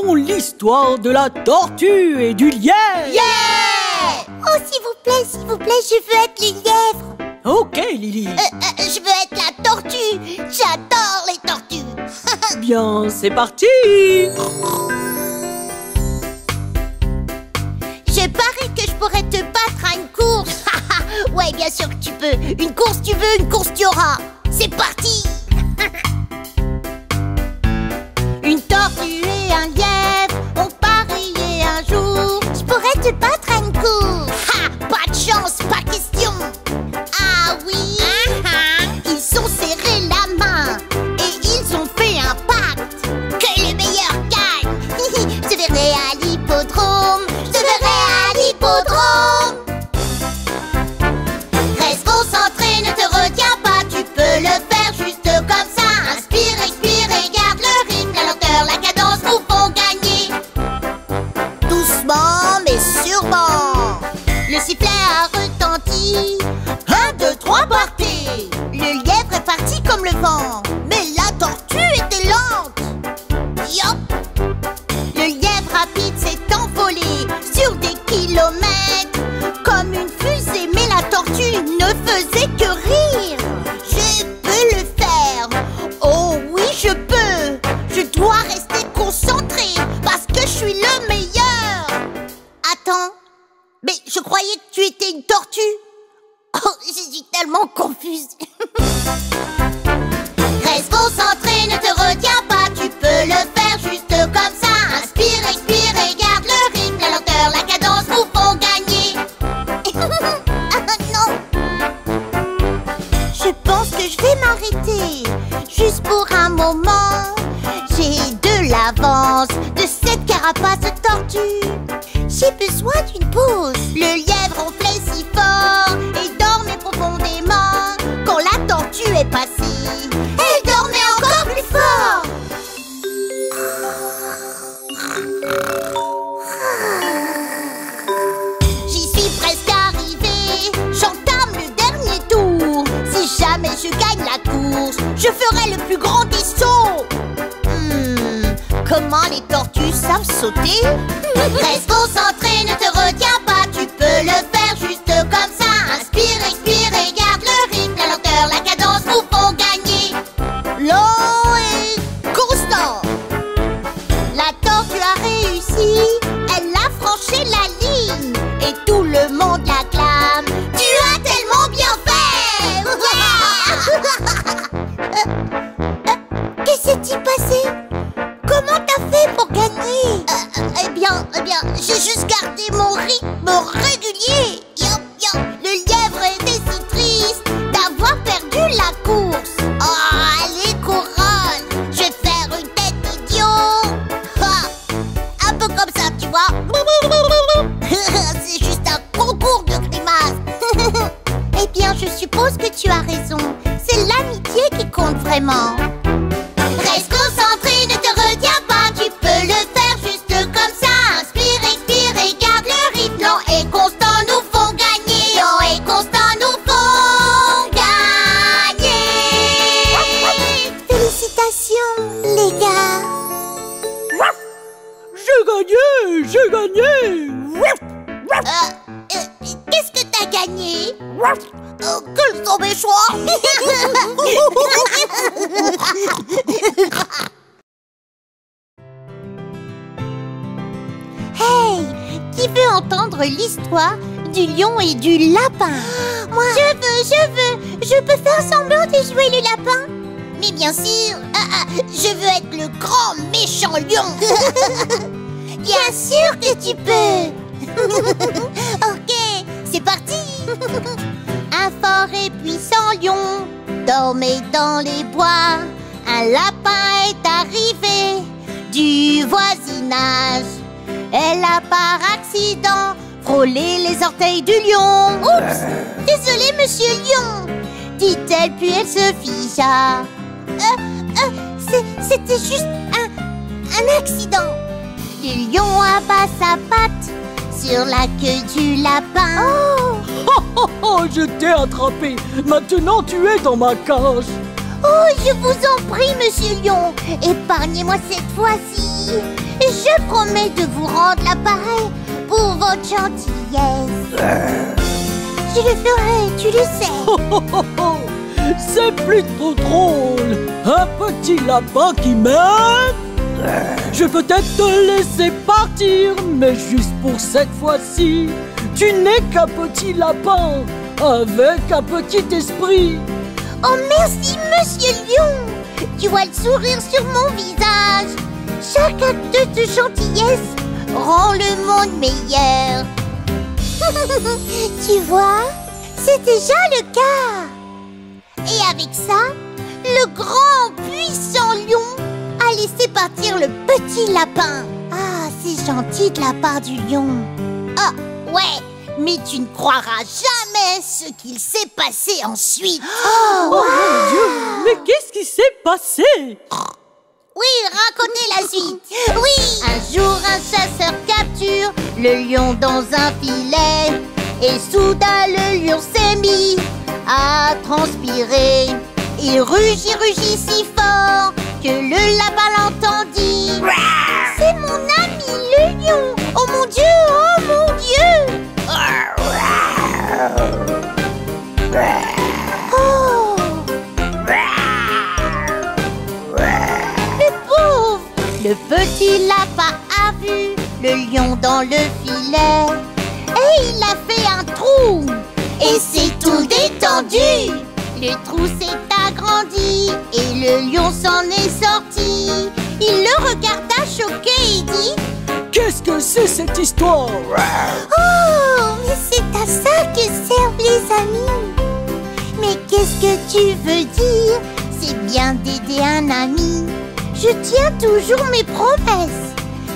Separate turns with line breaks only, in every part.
écoutons l'histoire de la tortue et du lièvre.
Yeah! Oh, s'il vous plaît, je veux être le lièvre.
Ok, Lily.
Je veux être la tortue. J'adore les tortues.
Bien, c'est parti.
Je parie que je pourrais te battre à une course. Ouais, bien sûr que tu peux. Une course tu veux, une course tu auras. C'est parti. Une tortue et un lièvre ont parié un jour. Je pourrais te battre à une course. Pas de chance, pas question. Ah oui. Ils sont serrés la main et ils ont fait un pacte. Que le meilleur gagne. Je verrai à l'hippodrome. Reste concentré, ne te retiens pas. Tu peux le faire juste comme ça. Inspire, expire et garde le rythme. La lenteur, la cadence nous font gagner. Doucement mais sûrement. Le sifflet a retenti. 1, 2, 3, partez. Le lièvre est parti comme le vent, mais la tortue était lente. Yop. Le lièvre rapide s'est envolé sur des kilomètres comme une fusée, mais la tortue ne faisait que rire. Je peux le faire. Oh oui, je peux. Je dois rester concentré parce que je suis le meilleur. Attends, mais je croyais que tu étais une tortue. Oh, je suis tellement confuse. Reste concentré, ne te retiens pas. Tu peux le faire juste comme ça. Inspire, expire et garde le rythme. La lenteur, la cadence nous font gagner. Non. Je pense que je vais m'arrêter juste pour un moment. J'ai de l'avance de cette carapace de tortue. J'ai besoin d'une pause. Le lièvre ronflait si fort et dormait profondément. Quand la tortue est passée, elle dormait encore plus fort. J'y suis presque arrivée. J'entame le dernier tour. Si jamais je gagne la course, je ferai le plus grand des sauts. Comment les tortues savent sauter? Reste concentré, ne te retiens pas. Tu peux le faire juste comme ça. Inspire, expire et garde le rythme. La lenteur, la cadence nous font gagner. Lent et constant. La tortue a réussi. Elle a franchi la ligne et tout le monde l'acclame. Tu as tellement bien fait. Que s'est-il passé? Comment t'as fait pour gagner? Eh bien, j'ai juste gardé mon rythme régulier. Yop, yop. Le lièvre était si triste d'avoir perdu la course. Oh, allez, couronne. Je vais faire une tête idiot. Un peu comme ça, tu vois. C'est juste un concours de grimaces. Eh bien, je suppose que tu as raison. C'est l'amitié qui compte vraiment. Reste concentré, ne te retiens pas. Tu peux le faire juste comme ça. Inspire, expire et garde le rythme. Lent et constant nous font gagner. Lent et constant nous font gagner. Félicitations, les gars.
J'ai gagné.
Qu'est-ce que t'as gagné? Quels sont mes choix? Hey, qui veut entendre l'histoire du lion et du lapin? Moi. Je peux faire semblant de jouer le lapin. Mais bien sûr, je veux être le grand méchant lion. Bien sûr que tu peux. Ok, c'est parti. Un fort et puissant lion dormait dans les bois. Un lapin est arrivé du voisinage. Elle a par accident frôlé les orteils du lion. Oups, désolé monsieur lion, dit-elle puis elle se figea. C'était juste un accident. Le lion abat sa patte sur la queue du lapin.
Oh, je t'ai attrapé. Maintenant, tu es dans ma cage.
Oh, je vous en prie, monsieur lion, épargnez-moi cette fois-ci. Je promets de vous rendre l'appareil pour votre gentillesse. Je le ferai, tu le sais.
Oh, oh, oh, oh. C'est plutôt drôle. Un petit lapin qui m'aime. Je vais peut-être te laisser partir, mais juste pour cette fois-ci. Tu n'es qu'un petit lapin avec un petit esprit.
Oh merci, Monsieur Lion. Tu vois le sourire sur mon visage. Chaque acte de gentillesse rend le monde meilleur. Tu vois, c'est déjà le cas. Et avec ça, le grand, puissant lion a laissé partir le petit lapin. Ah, c'est gentil de la part du lion. Ah, ouais, mais tu ne croiras jamais ce qu'il s'est passé ensuite.
Oh mon Dieu, mais qu'est-ce qui s'est passé?
Oui, racontez la suite. Oui, un jour un chasseur capture le lion dans un filet. Et soudain le lion s'est mis à transpirer. Il rugit si fort que le lapin l'entendit. C'est mon ami le lion. Oh mon Dieu, oh mon Dieu. Oh, le pauvre. Le petit lapin a vu le lion dans le filet. Et il a fait un trou. Et c'est tout détendu. Le trou s'est agrandi et le lion s'en est sorti. Il le regarda choqué et dit:
Qu'est-ce que c'est cette histoire?
Oh, mais c'est à ça que servent les amis. Mais qu'est-ce que tu veux dire? C'est bien d'aider un ami. Je tiens toujours mes promesses.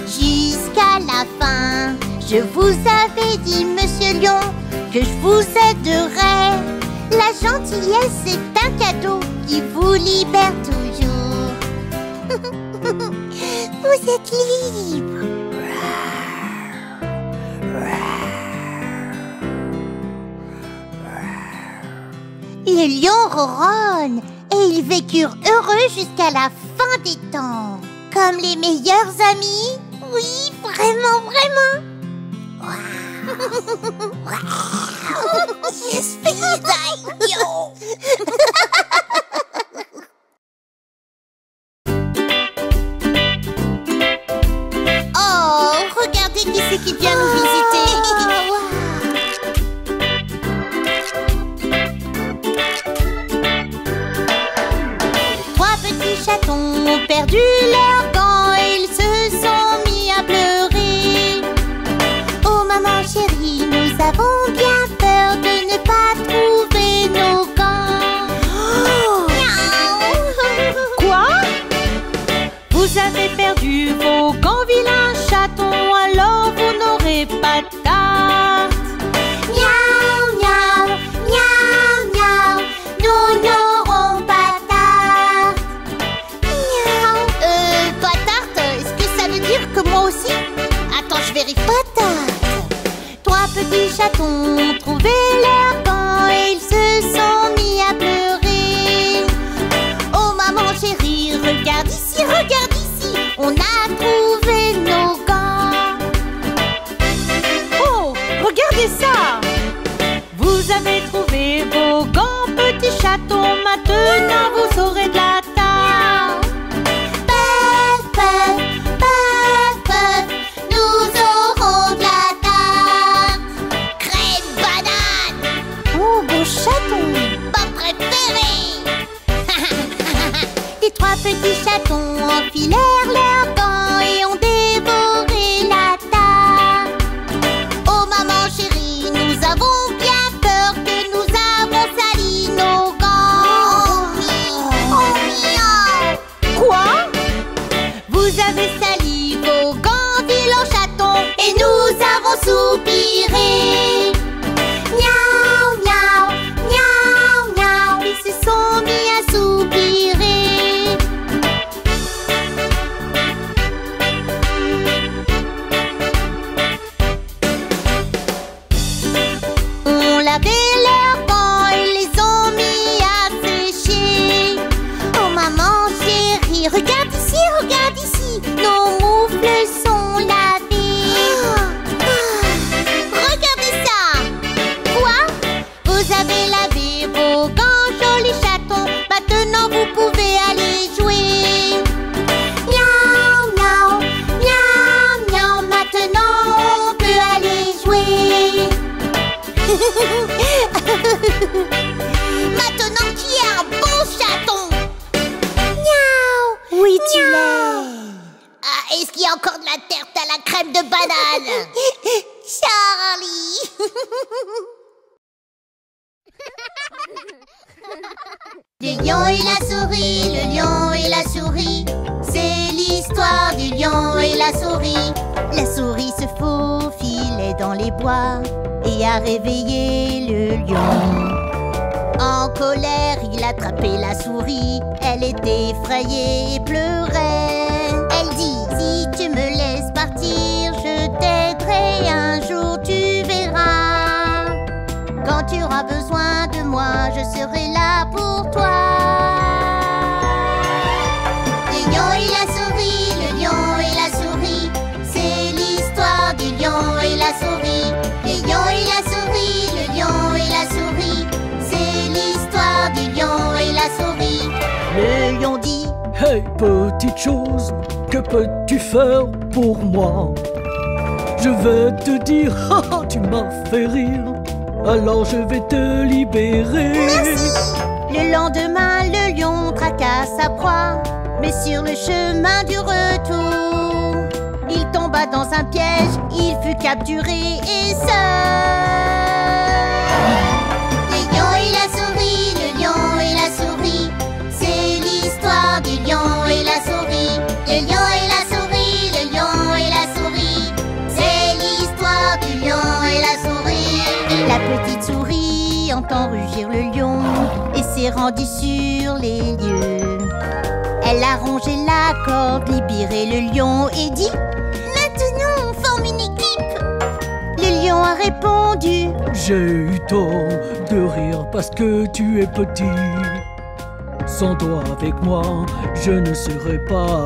Jusqu'à la fin, je vous avais dit, Monsieur Lion, que je vous aiderai. La gentillesse est un cadeau qui vous libère toujours. Vous êtes libre. Le lion ronronne et ils vécurent heureux jusqu'à la fin des temps. Comme les meilleurs amis. Oui, vraiment, vraiment. Oh, regardez qui c'est qui vient nous visiter. Trois petits chatons ont perdu leur gants et ils se sont mis à pleurer. Oh maman chérie, nous avons bien peur de ne pas trouver nos gants.
Quoi? Vous avez perdu vos gants, vilains chatons, alors vous n'aurez pas de tarte.
Miaou, miaou, miaou, miaou, nous n'aurons pas tarte. Miaou. Pas tarte, est-ce que ça veut dire que moi aussi? Attends, je vérifie. Pas tarte. Trois petits chatons ont trouvé leur gants et ils se sont mis à pleurer. Oh maman chérie, regarde ici, on a trouvé nos gants.
Oh, regardez ça! Vous avez trouvé vos gants, petits chatons, maintenant vous aurez de la tarte.
Paf, paf, paf, paf, nous aurons de la tarte. Crème banane.
Oh, beau chaton!
Pas préféré. Les trois petits chatons enfilèrent leurs gants et ont dévoré la tarte. Oh maman chérie, nous avons bien peur que nous avons sali nos gants. Oh miaou.
Quoi?
Vous avez sali vos gants, vilains chatons, et nous avons soupiré. Miaou, miaou, miaou, miaou, ils se sont mis à soupirer. On lavait leurs gants et les ont mis à sécher. Oh maman chérie, regarde ici, nos moufles
oui, tu l'es.
Ah, est-ce qu'il y a encore de la tarte à la crème de banane? Charlie. Le lion et la souris, le lion et la souris, c'est l'histoire du lion et la souris. La souris se faufilait dans les bois et a réveillé le lion. En colère, il attrapait la souris, elle était effrayée et pleurait. Elle dit, si tu me laisses partir, je t'aiderai un jour, tu verras. Quand tu auras besoin de moi, je serai là pour toi. Le lion et la souris, le lion et la souris, c'est l'histoire du lion et la souris. Le lion et la souris, le lion et la souris, c'est l'histoire du lion et la souris. Le lion dit,
Hey, petite chose, que peux-tu faire pour moi? Je vais te dire, haha, tu m'as fait rire, alors je vais te libérer.
merci. Le lendemain, le lion traqua sa proie, mais sur le chemin du retour, il tomba dans un piège, il fut capturé et seul. Le lion et la souris, le lion et la souris, c'est l'histoire du lion et la souris. Le lion et la souris, le lion et la souris, c'est l'histoire du lion et la souris. La petite souris entend rugir le lion et s'est rendue sur les lieux. Elle a rongé la corde, libéré le lion et dit, maintenant on forme une équipe. Le lion a répondu,
J'ai eu tort de rire parce que tu es petit. Sans toi avec moi, je ne serais pas là.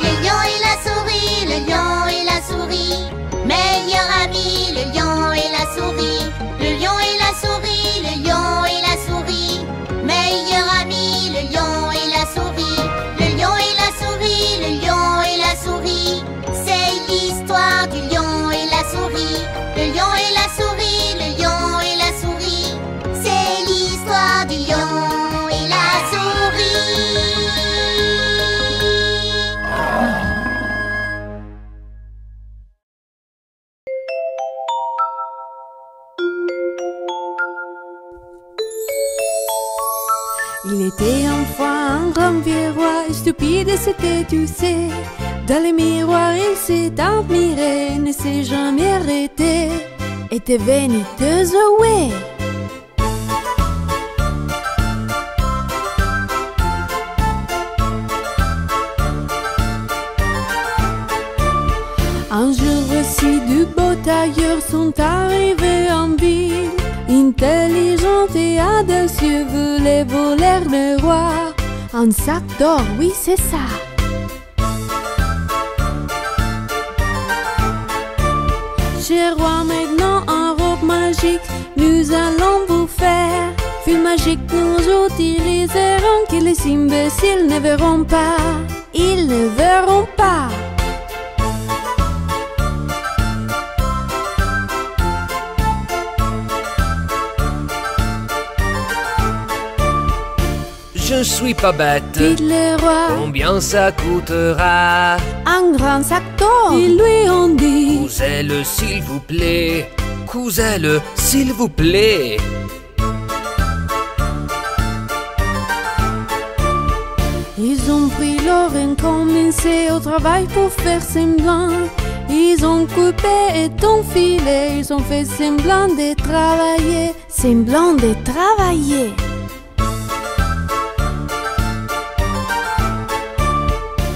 le lion et la souris, le lion et la souris, meilleur ami, le lion et la souris. Le lion et la souris, le lion et la souris, meilleur ami, le lion et la souris. Le lion et la souris, le lion et la souris, c'est l'histoire du lion et la souris. Le lion et la souris, le lion et la souris, c'est l'histoire du lion et la souris.
Il était une fois un grand vieux roi, stupide c'était, tu sais. Dans le miroir, il s'est admiré, ne s'est jamais arrêté. Était vaniteuse, ouais. Un jour aussi, du beau tailleur sont arrivés en ville. Intelligente et audacieuse voulait voler le roi. Un sac d'or, oui c'est ça. Cher roi, maintenant en robe magique, nous allons vous faire. Fil magique, nous utiliserons que les imbéciles ne verront pas. Ils ne verront pas.
Je ne suis pas bête.
Dites le roi,
Combien ça coûtera?
un grand sac d'or. Ils lui ont dit,
Cousez-le s'il vous plaît. Cousez-le s'il vous plaît.
ils ont pris l'or et commencé au travail pour faire semblant. Ils ont coupé et enfilé, ils ont fait semblant de travailler. Semblant de travailler.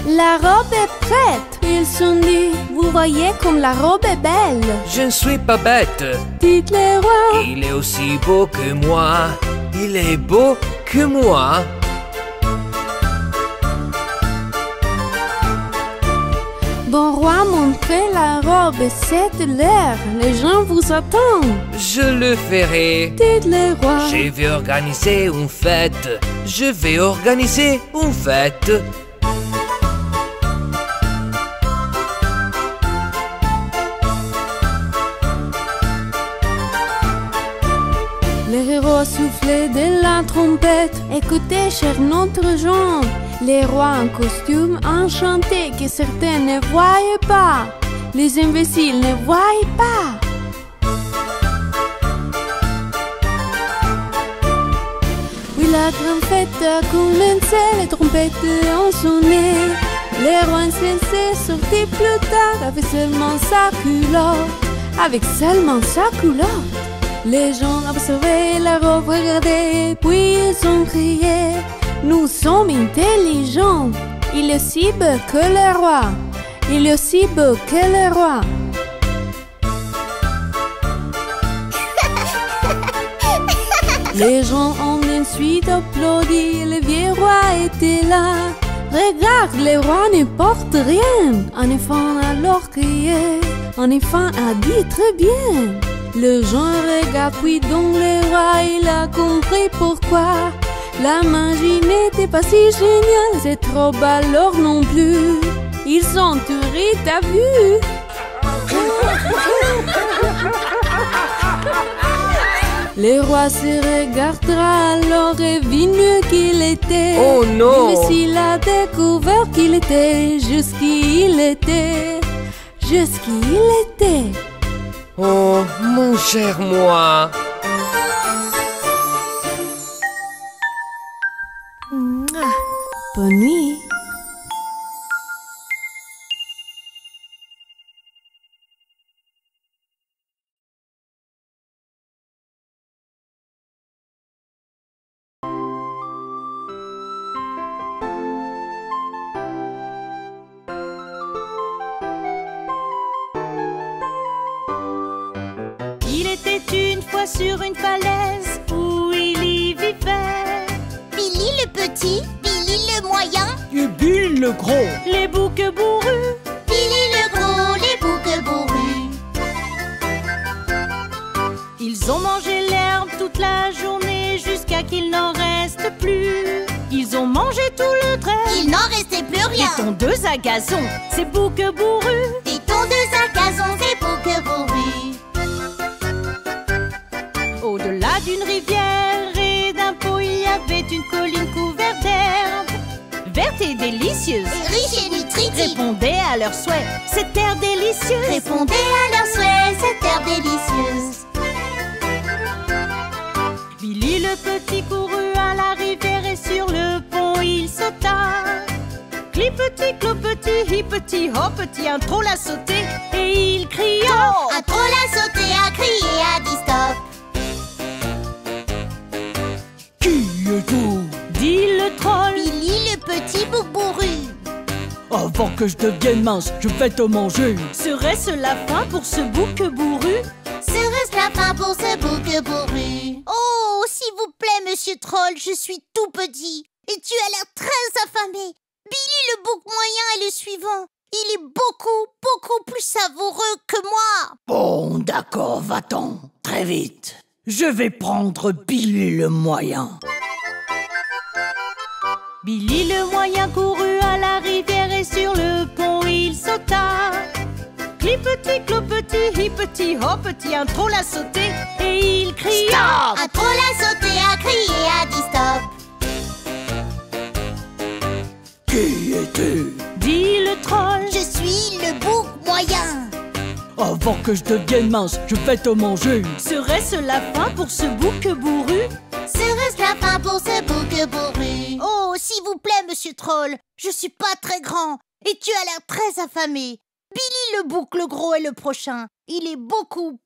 La robe est prête. Ils se sont dit, vous voyez comme la robe est belle.
Je ne suis pas bête.
Dites le roi,
Il est aussi beau que moi. Il est beau que moi.
bon roi, montrez la robe, c'est l'heure. Les gens vous attendent.
Je le ferai.
Dites le roi,
Je vais organiser une fête. Je vais organiser une fête.
les héros roi soufflait de la trompette. Écoutez, chers notre gens, les rois en costume enchanté que certains ne voyaient pas, les imbéciles ne voyaient pas. Oui, la grande fête a commencé, les trompettes ont sonné. Les rois insensés sortaient plus tard avec seulement sa culotte, avec seulement sa culotte. Les gens observaient la robe, regardaient, puis ils ont crié: nous sommes intelligents, il est aussi beau que le roi, il est aussi beau que le roi. Les gens ont ensuite applaudi, le vieux roi était là. Regarde, le roi ne porte rien. Un enfant alors crié, un enfant a dit très bien. Le gens regarde, puis donc le roi, il a compris pourquoi la magie n'était pas si géniale. C'est trop bas alors non plus. Ils sont tués, t'as vu? Le roi se regardera alors et vinu qu'il était.
Oh non!
Mais s'il a découvert qu'il était jusqu'il était, jusqu'il était.
Oh, mon cher moi!
Bonne nuit.
Il était une fois sur une falaise où il y vivait
Billy le petit, Billy le moyen,
Et Bill le gros.
les boucs bourrus.
Billy le gros, les boucs bourrus.
Ils ont mangé l'herbe toute la journée jusqu'à qu'il n'en reste plus. Ils ont mangé tout le trait.
Il n'en restait plus rien.
Des tondeuses à gazon, ces boucs bourrus.
Des tondeuses à gazon, des boucs bourrus.
Au-delà d'une rivière et d'un pot, il y avait une colline couverte d'herbe, verte et délicieuse.
Et riche et nutritive.
Répondez à leurs souhaits, cette terre délicieuse.
Répondez à leurs souhaits, cette terre délicieuse.
Billy le petit courut à la rivière et sur le pont il sauta. Clipeti, clopeti, hippeti, hoppeti, un troll a sauté et il cria.
Un troll a sauté, a crié, a dit stop.
Qui êtes-vous?
Dit le troll.
Billy le petit bouc bourru.
Avant que je devienne mince, je vais te manger.
Serait-ce la fin pour ce bouc bourru?
Serait-ce la fin pour ce bouc bourru? Oh, s'il vous plaît, monsieur Troll, je suis tout petit et tu as l'air très affamé. Billy le bouc moyen est le suivant. Il est beaucoup plus savoureux que moi.
Bon, d'accord, va-t'en. Très vite. Je vais prendre Billy le moyen.
Billy le moyen courut à la rivière et sur le pont il sauta. Clipeti, clopeti, hippeti, hoppeti, un troll a sauté et il cria.
Un troll a sauté, a crié, a dit stop.
Qui es-tu?
Dit le troll.
Je suis le bouc moyen.
Avant que je devienne mince, je vais te manger.
Serait-ce la fin pour ce bouc bourru?
Serait-ce la fin pour ce bouc bourru? Oh, s'il vous plaît, monsieur Troll, je suis pas très grand et tu as l'air très affamé. Billy le bouc le gros est le prochain. Il est beaucoup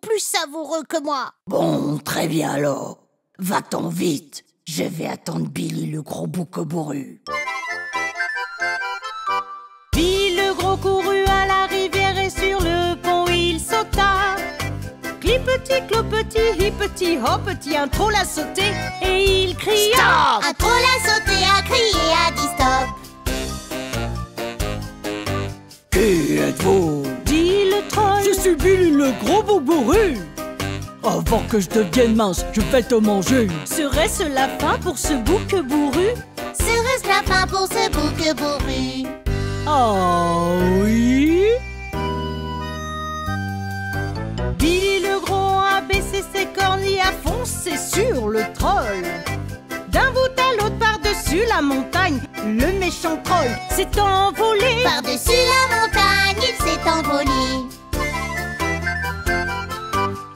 plus savoureux que moi.
Bon, très bien alors. Va-t'en vite. Je vais attendre Billy le gros bouc bourru.
Billy le gros courut à la rivière et sur le pont il sauta. Clipeti, clopeti, hippeti, hoppeti, un troll a sauté et il cria.
Un troll a sauté, a crié, a dit stop.
Qui êtes-vous?
Dit le troll.
Je suis Billy le gros bouc bourru. Avant que je devienne mince, je vais te manger.
Serait-ce la fin pour ce bouc bourru?
Serait-ce la fin pour ce bouc bourru?
Ah oui?
Billy le gros a baissé et ses cornilles à foncer sur le troll. D'un bout à l'autre par-dessus la montagne, le méchant troll s'est envolé.
Par-dessus la montagne, il s'est envolé.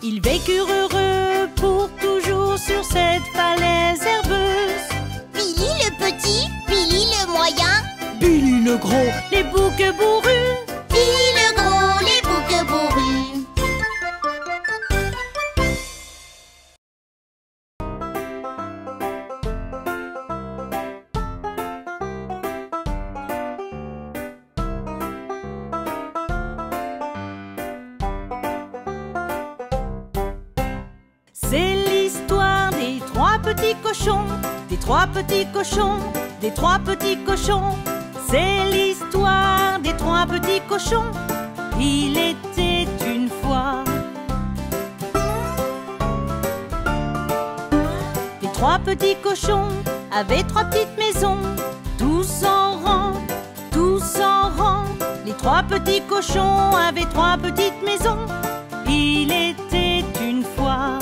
Ils vécurent heureux pour toujours sur cette falaise herbeuse.
Billy le petit, Billy le moyen,
Billy le gros,
Les boucs bourrus,
Billy le gros, les boucs bourrus.
c'est l'histoire des trois petits cochons, des trois petits cochons, des trois petits cochons. C'est l'histoire des trois petits cochons. Il était une fois. Les trois petits cochons avaient trois petites maisons, tous en rang, tous en rang. Les trois petits cochons avaient trois petites maisons. Il était une fois.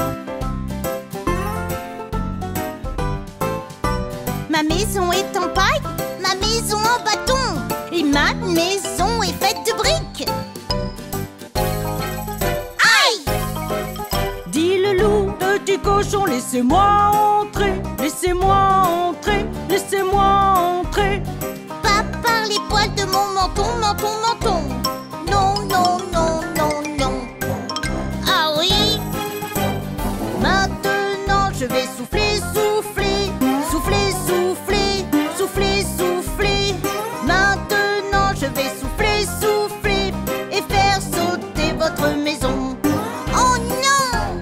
Ma maison est en paille, ma maison en bâton, et ma maison est faite de briques. Aïe!
Dit le loup,
petit cochon, laissez-moi entrer, laissez-moi entrer, laissez-moi entrer.
Pas par les poils de mon menton, menton, menton. Non, non, non, non, non. Ah oui?
maintenant je vais souffler, souffler, souffler, souffler, souffler, souffler. Maintenant je vais souffler, souffler et faire sauter votre maison.
Oh non!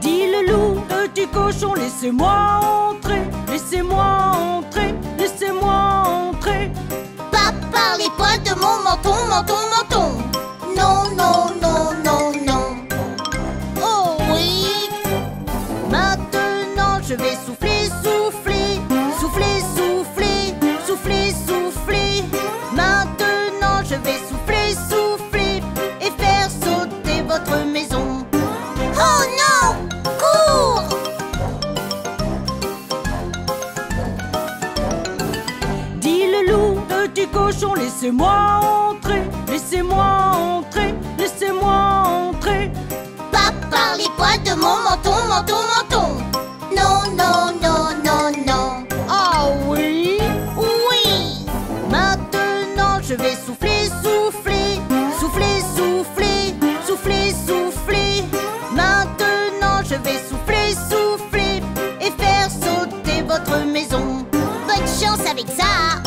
Dit le loup,
Petit cochon, laissez-moi entrer, laissez-moi entrer, laissez-moi entrer.
Pas par les poils de mon menton, menton, menton. Non, non, non, non, non. Oh oui!
maintenant je vais souffler, souffler, souffler, souffler, souffler, souffler. Maintenant je vais souffler, souffler et faire sauter votre maison.
Oh non! Cours!
Dit le loup,
Petit cochon, laissez-moi entrer, laissez-moi entrer, laissez-moi entrer.
Pas par les poils de mon menton, menton, menton. Non, non, non, non, non.
ah oui.
Oui!
Maintenant je vais souffler, souffler, souffler, souffler, souffler, souffler. Maintenant je vais souffler, souffler et faire sauter votre maison.
Bonne chance avec ça!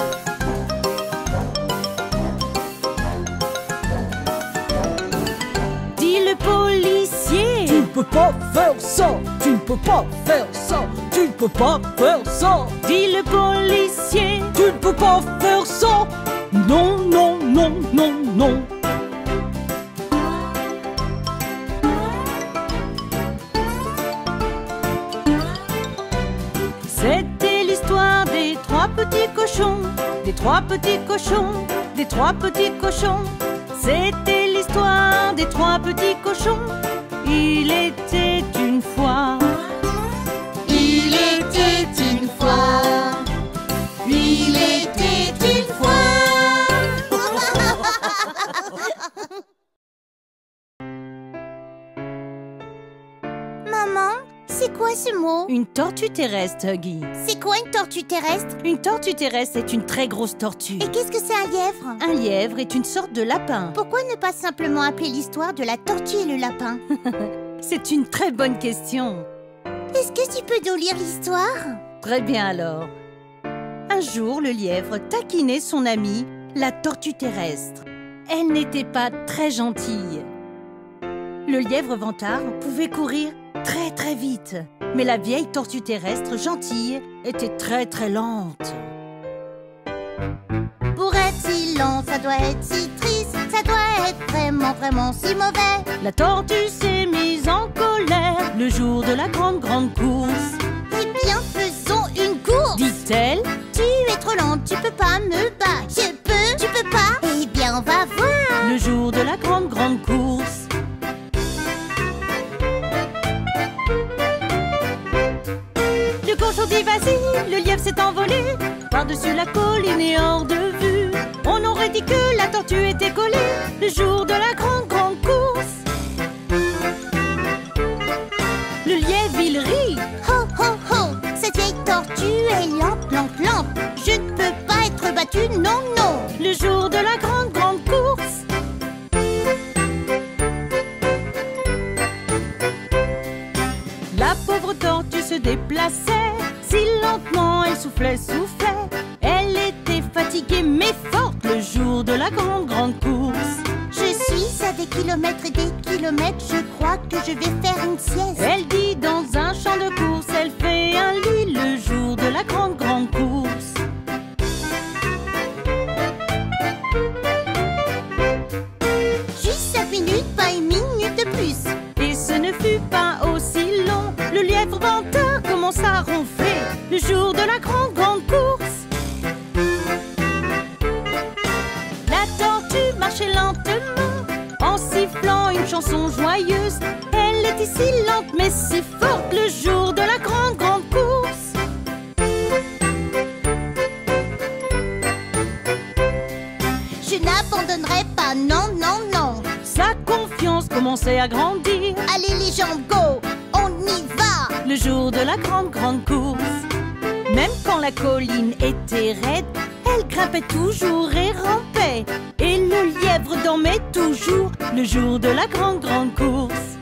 Dit le policier,
Tu ne peux pas faire ça, tu ne peux pas faire ça, tu ne peux pas faire ça,
dit le policier.
tu ne peux pas faire ça. Non, non, non, non, non.
C'était l'histoire des trois petits cochons, des trois petits cochons, des trois petits cochons. C'était l'histoire des trois petits cochons. Il était une fois.
Il était une fois. Il était une fois. Maman, c'est quoi ce mot?
Une tortue terrestre, Huggy.
C'est quoi une tortue terrestre?
Une tortue terrestre est une très grosse tortue.
Et qu'est-ce que c'est un lièvre?
Un lièvre est une sorte de lapin.
Pourquoi ne pas simplement appeler l'histoire de la tortue et le lapin?
C'est une très bonne question.
Est-ce que tu peux nous lire l'histoire?
Très bien alors. Un jour, le lièvre taquinait son amie, la tortue terrestre. Elle n'était pas très gentille. Le lièvre vantard pouvait courir très très vite, mais la vieille tortue terrestre gentille était très très lente.
Pour être si lent, ça doit être si triste, ça doit être vraiment, vraiment si mauvais.
La tortue s'est mise en colère le jour de la grande course.
Eh bien, faisons une course.
Dit-elle,
Tu es trop lente, tu peux pas me battre. Je peux, tu peux pas. Eh bien, on va voir.
oiseau dit vas-y, le lièvre s'est envolé par-dessus la colline et hors de vue. On aurait dit que la tortue était collée le jour de la grande course. Le lièvre il rit.
Ho ho ho, cette vieille tortue est lente, lente, lente. Je ne peux pas être battue, non, non.
Le jour de la grande course. La pauvre tortue se déplaçait, si lentement elle soufflait, soufflait. Elle était fatiguée mais forte le jour de la grande course.
Je suis à des kilomètres et des kilomètres, je crois que je vais faire une sieste.
Elle dit dans un champ de course, elle fait un lit le jour de la grande course.
Juste 5 minutes, pas une minute de plus.
Et ce ne fut pas aussi long. Le lièvre menteur commença à ronfler le jour de la grande course. La tortue marchait lentement en sifflant une chanson joyeuse. Elle était si lente mais si forte le jour de la grande course.
Je n'abandonnerai pas, non, non, non.
Sa confiance commençait à grandir.
Allez les jambes, go, on y va.
Le jour de la grande course. Même quand la colline était raide, elle grimpait toujours et rampait. Et le lièvre dormait toujours le jour de la grande course.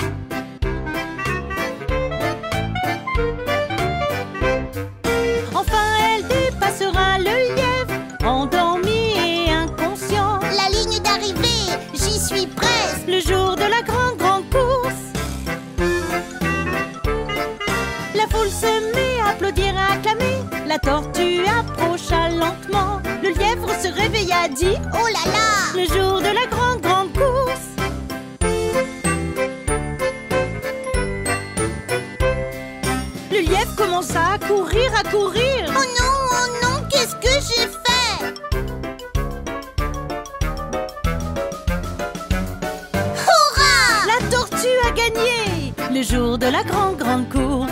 Enfin elle dépassera le lièvre, endormi et inconscient.
La ligne d'arrivée, j'y suis presque.
Le jour de la grande course. La foule se met à applaudir et à acclamer. La tortue approcha lentement. Le lièvre se réveilla, dit
Oh là là,
le jour de la grande course. Le lièvre commença à courir, à courir.
oh non, qu'est-ce que j'ai fait? Hurrah!
La tortue a gagné le jour de la grande course.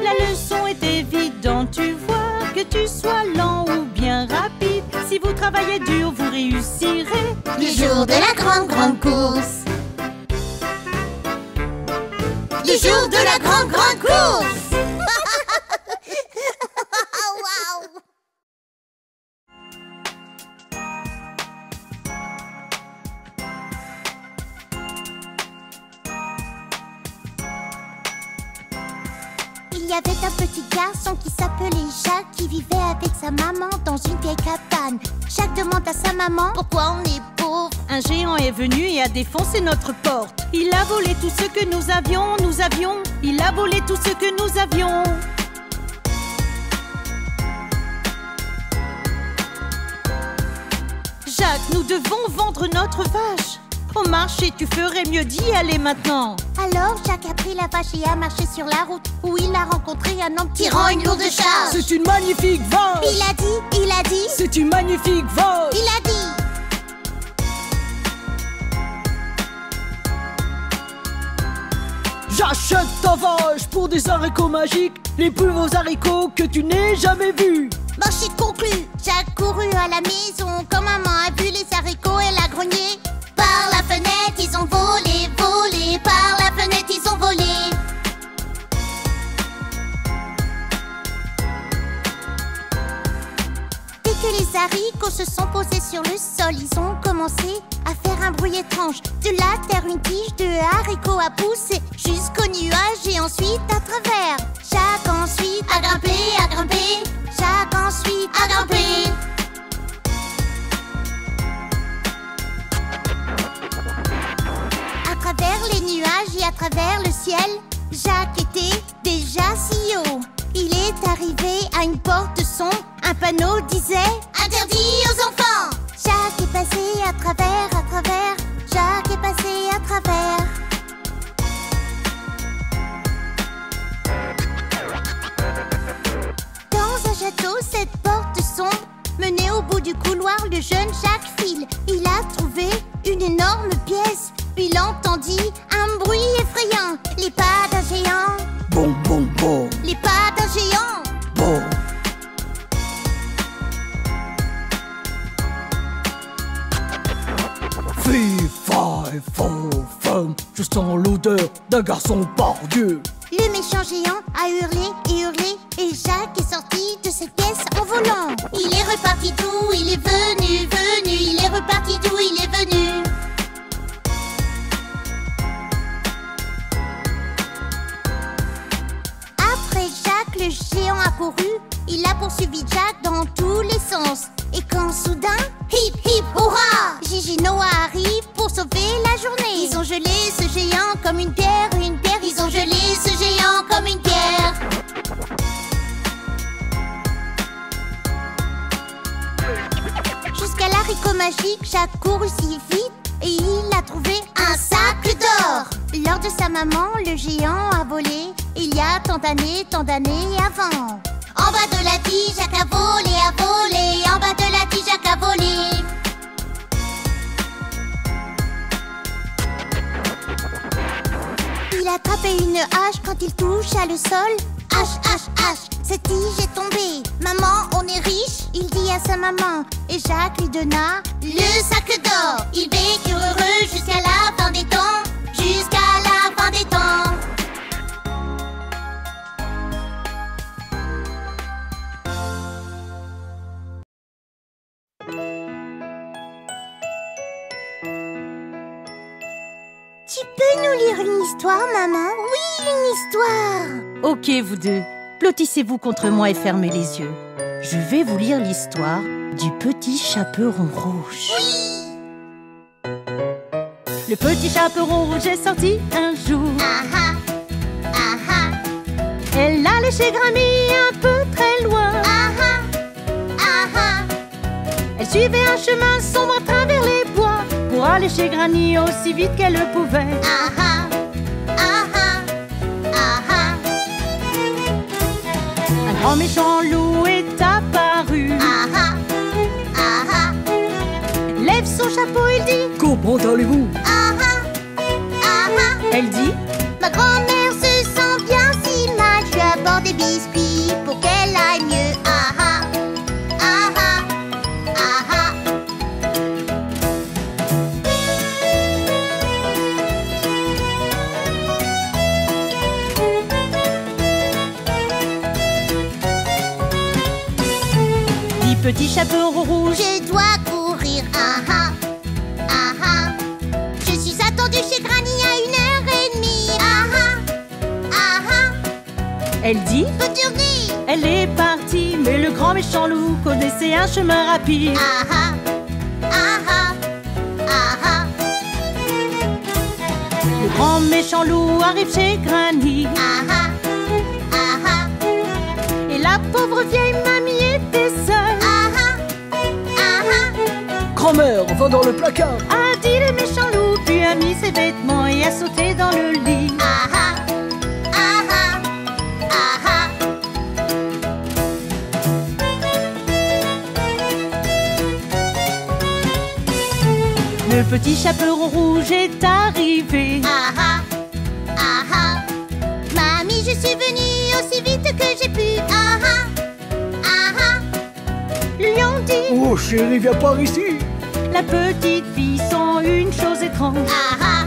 La leçon est évidente, tu vois, que tu sois lent ou bien rapide. Si vous travaillez dur, vous réussirez
Le jour de la grande course. Le jour de la grande course. Waouh! Il y avait un petit garçon qui s'appelait Jacques, qui vivait avec sa maman dans une vieille cabane. Jacques demande à sa maman pourquoi on est pauvre.
Un géant est venu et a défoncé notre porte. Il a volé tout ce que nous avions. Il a volé tout ce que nous avions. Jacques, nous devons vendre notre vache. Au marché, tu ferais mieux d'y aller maintenant.
Alors Jacques a pris la vache et a marché sur la route, où il a rencontré un homme tirant une lourde charge.
C'est une magnifique vache.
Il a dit,
C'est une magnifique vache.
il a dit.
J'achète ta vache pour des haricots magiques, les plus beaux haricots que tu n'aies jamais vus.
Marché conclu. Jacques courut à la maison. Quand maman a vu les haricots, elle a grogné. Par la fenêtre, ils ont volé, volé. Par la fenêtre, ils ont volé. Dès que les haricots se sont posés sur le sol, ils ont commencé à faire un bruit étrange. De la terre, une tige de haricots a poussé jusqu'au nuage et ensuite à travers. Jacques ensuite a grimpé, a grimpé. Jacques ensuite a grimpé. À travers les nuages et à travers le ciel, Jacques était déjà si haut. Il est arrivé à une porte sombre. Un panneau disait « Interdit aux enfants ». Jacques est passé à travers, à travers. Jacques est passé à travers. Dans un château, cette porte sombre menait au bout du couloir. Le jeune Jacques file. Il a trouvé une énorme pièce. Il entendit un bruit effrayant. Les pas d'un géant.
Bon, bon, bon.
Les pas d'un géant.
l'odeur d'un garçon pardieu.
Le méchant géant a hurlé et hurlé, et Jacques est sorti de cette pièce en volant. Il est reparti d'où il est venu, il est reparti d'où il est venu. Après Jacques, le géant a couru, il a poursuivi Jacques dans tous les sens. Et quand soudain, hip hip hurrah, Gigi Noah arrive pour sauver la journée. Ils ont gelé ce géant comme une pierre, ils ont gelé ce géant comme une pierre. Jusqu'à l'haricot magique, Jacques courut si vite et il a trouvé un sac d'or. Lors de sa maman, le géant a volé il y a tant d'années avant. En bas de la tige, Jacques a volé, en bas de la tige, Jacques a volé. Il a attrapé une hache quand il toucha le sol. Hache, hache, hache, cette tige est tombée. Maman, on est riche, il dit à sa maman. Et Jacques lui donna le sac d'or. Ils vécurent heureux jusqu'à la fin des temps, jusqu'à la fin des temps. Tu peux nous lire une histoire, maman? Oui, une histoire.
Ok, vous deux, blottissez-vous contre moi et fermez les yeux. Je vais vous lire l'histoire du petit chaperon rouge.
Oui.
Le petit chaperon rouge est sorti un jour.
Ah ah, ah ah,
Elle allait chez Granny un peu très loin.
ah ah, ah ah.
Elle suivait un chemin sombre à travers les bois pour aller chez Granny aussi vite qu'elle le pouvait.
Ah ah, ah ah, ah ah.
Un grand méchant loup est apparu.
Ah ah, ah ah,
Lève son chapeau, il dit.
Comment allez-vous?
ah ah, ah ah.
Elle dit.
Ma grand-mère se sent bien si mal. Je lui apporte des biscuits pour qu'elle aille mieux. Ah ah, ah ah, ah ah.
Dis petit chaperon rouge.
Je dois courir. Ah ah, ah ah. Je suis attendue chez Granny à 1h30. Ah ah, ah ah.
Elle dit.
Bonne journée.
Elle est partie, mais le grand méchant loup connaissait un chemin rapide.
Ah ah, ah ah, ah ah.
Le grand méchant loup arrive chez Granny.
Ah ah, ah ah.
Et la pauvre vieille mamie était seule.
Ah ah, ah ah.
Grand-mère, va dans le placard.
A dit le méchant loup, puis a mis ses vêtements et a sauté dans le lit.
Ah ah, ah ah, ah ah.
Le petit chaperon rouge est arrivé.
Ah ah, ah ah. Mamie, je suis venue aussi vite que j'ai pu. Ah ah, ah ah.
Lui ont dit.
Oh chérie, viens par ici.
La petite fille sent une chose étrange.
Ah ah,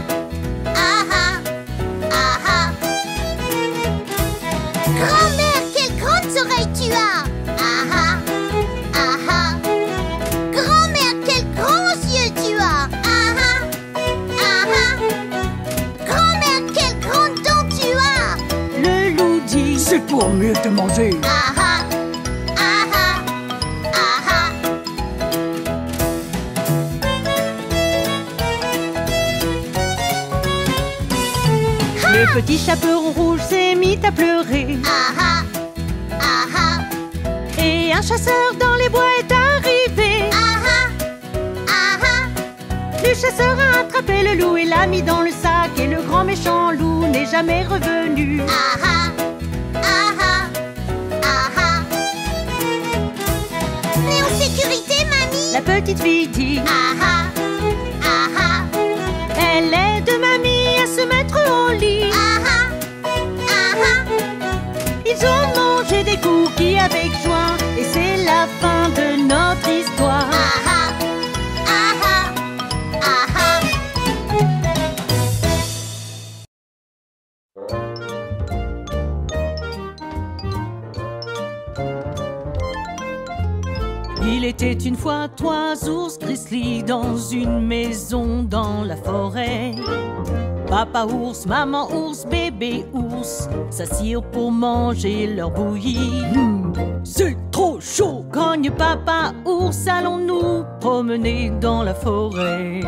ah ah, ah ah. Grand-mère, quelles grandes oreilles tu as. Ah ah, ah ah. Grand-mère, quels grands yeux tu as. Ah ah, ah ah. Grand-mère, quelles grandes dents tu as.
Le loup dit.
C'est pour mieux te manger.
Ah ah, ah ah, ah ah.
Le petit chaperon rouge s'est mis à pleurer.
Ah ah, ah ah.
Et un chasseur dans les bois est arrivé.
Ah ah, ah ah.
Le chasseur a attrapé le loup et l'a mis dans le sac. Et le grand méchant loup n'est jamais revenu.
Ah ah, ah ah, ah ah. Mais en sécurité, mamie.
La petite fille dit.
Ah ah, ah ah.
Elle aide mamie à se mettre au lit.
Ah ah, ah ah.
Ils ont mangé des cookies avec joie. Et c'est la fin de notre histoire.
Ah ah.
Il était une fois 3 ours grizzly dans une maison dans la forêt. Papa ours, maman ours, bébé ours s'assirent pour manger leur bouillie.
C'est trop chaud!
Grogne papa ours, allons-nous promener dans la forêt.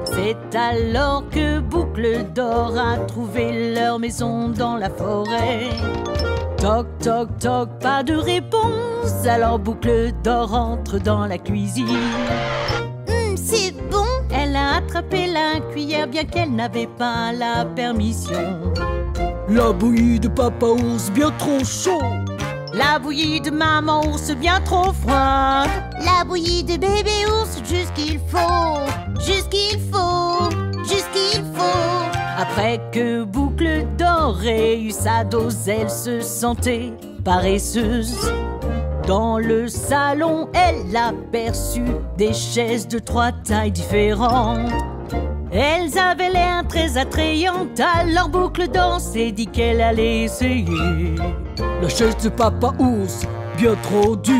C'est alors que Boucle d'Or a trouvé leur maison dans la forêt. Toc, toc, toc, pas de réponse. Alors Boucle d'Or entre dans la cuisine.
C'est bon.
Elle a attrapé la cuillère bien qu'elle n'avait pas la permission.
La bouillie de papa ours bien trop chaud.
La bouillie de maman ours bien trop froide.
La bouillie de bébé ours, juste qu'il faut. Juste qu'il faut. Juste qu'il faut.
Après que Boucle d'Or ait eu sa dose, elle se sentait paresseuse. Dans le salon, elle aperçut des chaises de 3 tailles différentes. Elles avaient l'air très attrayantes, alors Boucle d'Or s'est dit qu'elle allait essayer.
La chaise de papa ours, bien trop dure.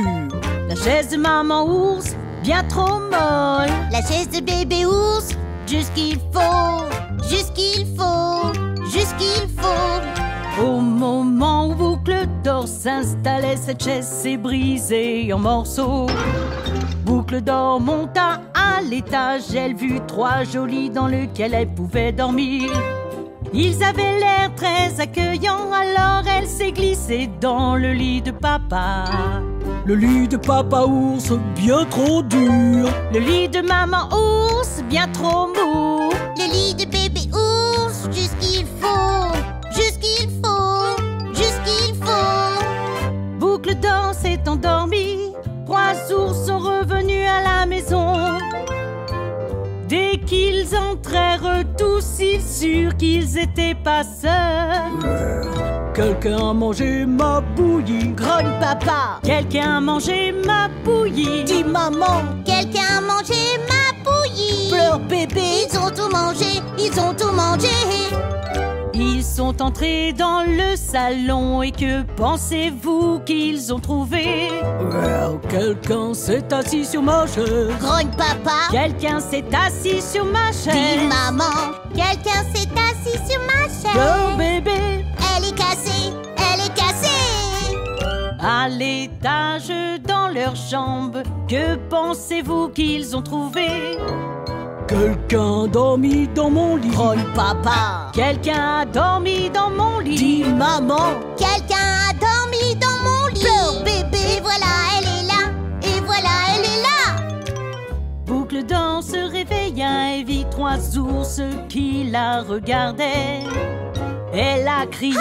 La chaise de maman ours, bien trop molle.
La chaise de bébé ours, juste qu'il faut. Juste qu'il faut. Juste qu'il faut.
Au moment où Boucle d'Or s'installait, cette chaise s'est brisée en morceaux. Boucle d'Or monta à l'étage, elle vit 3 jolis dans lesquels elle pouvait dormir. Ils avaient l'air très accueillants, alors elle s'est glissée dans le lit de papa.
Le lit de papa ours, bien trop dur.
Le lit de maman ours, bien trop mou.
Le lit de bébé ours, juste qu'il faut. Juste qu'il faut. Juste qu'il faut.
Boucle d'Or s'est endormie. 3 ours sont revenus à la maison. Dès qu'ils entrèrent tous, ils surent qu'ils étaient pas seuls.
Quelqu'un a mangé ma bouillie.
Grogne papa. Quelqu'un a mangé ma bouillie.
Dis maman. Quelqu'un a mangé ma bouillie.
Pleure bébé.
Ils ont tout mangé. Ils ont tout mangé.
Ils sont entrés dans le salon et que pensez-vous qu'ils ont trouvé?
Quelqu'un s'est assis sur ma chaise.
Grogne papa.
Quelqu'un s'est assis sur ma chaise.
Dis maman. Quelqu'un s'est assis sur ma chaise.
Pleure bébé.
Elle est cassée. Elle est cassée.
À l'étage dans leur chambre, que pensez-vous qu'ils ont trouvé?
Quelqu'un a dormi dans mon lit.
Grogne papa. Quelqu'un a dormi dans mon lit.
Dis maman.
Quelqu'un a dormi dans mon lit. Pleure bébé. Et voilà, elle est là. Et voilà, elle est là.
Boucle d'Or se réveilla et vit 3 ours qui la regardaient. Elle a crié,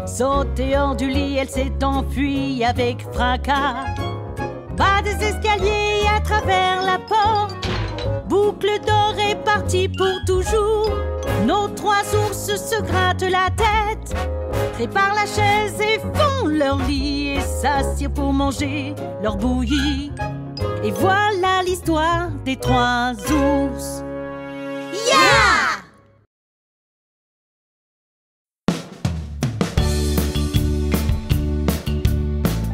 sauté hors du lit, elle s'est enfuie avec fracas. Bas des escaliers à travers la porte, Boucle d'Or est partie pour toujours. Nos 3 ours se grattent la tête, préparent la chaise et font leur lit et s'assirent pour manger leur bouillie. Et voilà l'histoire des 3 ours.
Yeah!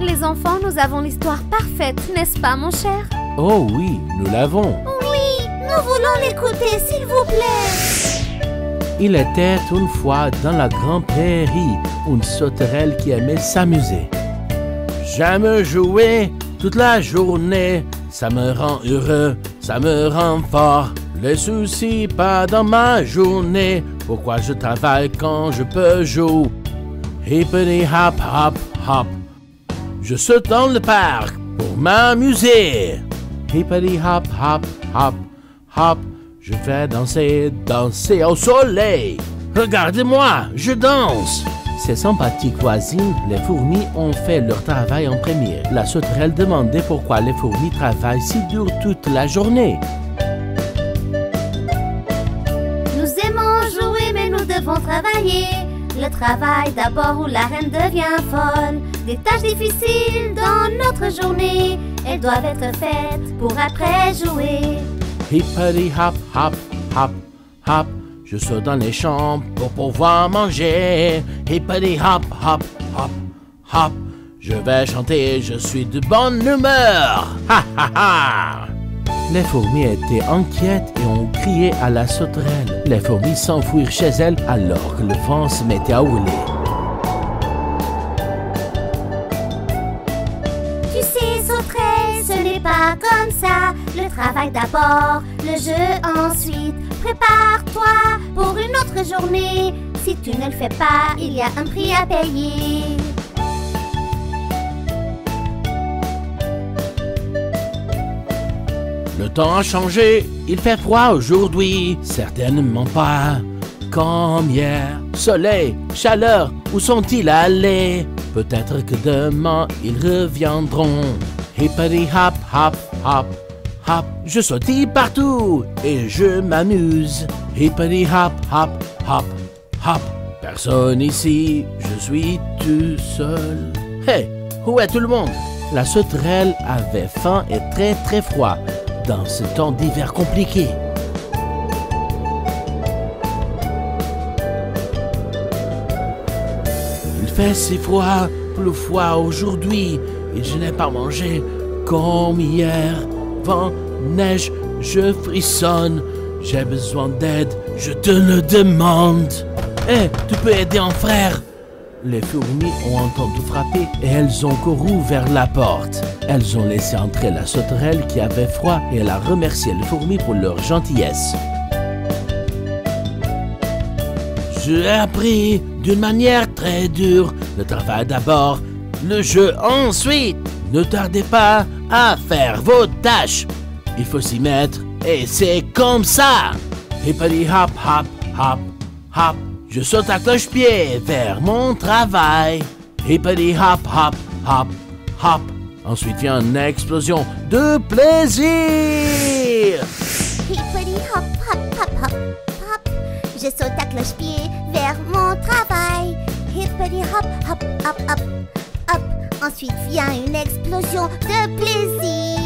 Les enfants, nous avons l'histoire parfaite, n'est-ce pas, mon cher?
Oh oui, nous l'avons.
Oui, nous voulons l'écouter, s'il vous plaît.
Il était une fois dans la grande prairie une sauterelle qui aimait s'amuser. J'aime jouer toute la journée, ça me rend heureux, ça me rend fort. Les soucis pas dans ma journée, pourquoi je travaille quand je peux jouer? Hippity hop hop hop, je saute dans le parc pour m'amuser. Hippity hop hop hop hop, je vais danser, danser au soleil. Regardez-moi, je danse. Ces sympathiques voisines, les fourmis, ont fait leur travail en premier. La sauterelle demandait pourquoi les fourmis travaillent si dur toute la journée.
Nous aimons jouer, mais nous devons travailler. Le travail d'abord où la reine devient folle. Des tâches difficiles dans notre journée, elles doivent être faites pour après jouer.
Hippity hop hop hop hop, je saute dans les champs pour pouvoir manger. Hippity hop hop hop hop, Je vais chanter, je suis de bonne humeur. Ha ha ha! Les fourmis étaient inquiètes et ont crié à la sauterelle. Les fourmis s'enfuirent chez elles alors que le vent se mettait à hurler.
Tu sais, sauterelle, ce n'est pas comme ça. Le travail d'abord, le jeu ensuite. Prépare-toi pour une autre journée. Si tu ne le fais pas, il y a un prix à payer.
Le temps a changé, il fait froid aujourd'hui, certainement pas comme hier. Soleil, chaleur, où sont-ils allés? Peut-être que demain ils reviendront. Hippity hop hop hop hop, je sautille partout et je m'amuse. Hippity hop hop hop hop, personne ici, je suis tout seul. Hey, où est tout le monde? La sauterelle avait faim et très froid dans ce temps d'hiver compliqué. Il fait si froid, plus froid aujourd'hui, et je n'ai pas mangé comme hier. Vent, neige, je frissonne, j'ai besoin d'aide, je te le demande. Hé, tu peux aider un frère? Les fourmis ont entendu frapper et elles ont couru vers la porte. Elles ont laissé entrer la sauterelle qui avait froid et elle a remercié les fourmis pour leur gentillesse. J'ai appris d'une manière très dure, le travail d'abord, le jeu ensuite. Ne tardez pas à faire vos tâches. Il faut s'y mettre et c'est comme ça. Hippity hop hop hop hop. Je saute à cloche-pied vers mon travail. Hippity hop hop hop hop. Ensuite vient une explosion de plaisir.
Hippity hop hop hop hop hop. Je saute à cloche-pied vers mon travail. Hippity hop hop hop hop hop. Ensuite vient une explosion de plaisir.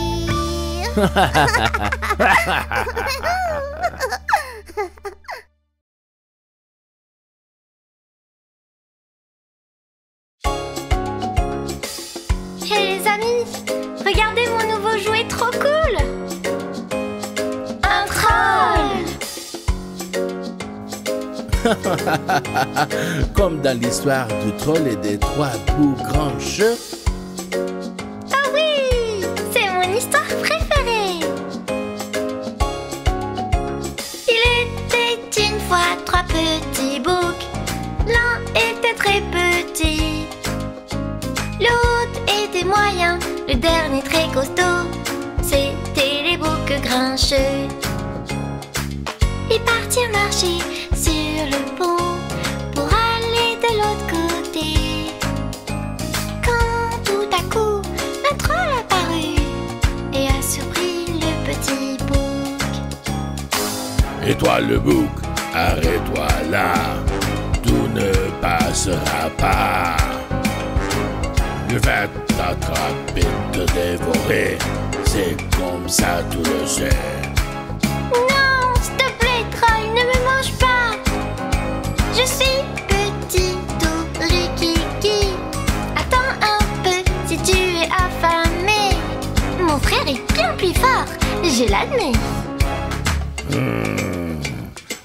Hey les amis, regardez mon nouveau jouet trop cool! Un troll!
Comme dans l'histoire du troll et des trois bouts grincheux.
Ah oui! C'est mon histoire préférée! Il était une fois trois petits boucs. L'un était très petit. L'autre était moyen, le dernier très costaud. C'était les boucs grincheux. Ils partirent marcher sur le pont pour aller de l'autre côté. Quand tout à coup, un troll apparut et a surpris le petit bouc.
Et toi le bouc, arrête-toi là, tout ne passera pas. Je vais t'attraper, te dévorer, c'est comme ça tu le sais.
Non, s'il te plaît, troll, ne me mange pas. Je suis petit, tout rikiki. Attends un peu si tu es affamé. Mon frère est bien plus fort, je l'admets.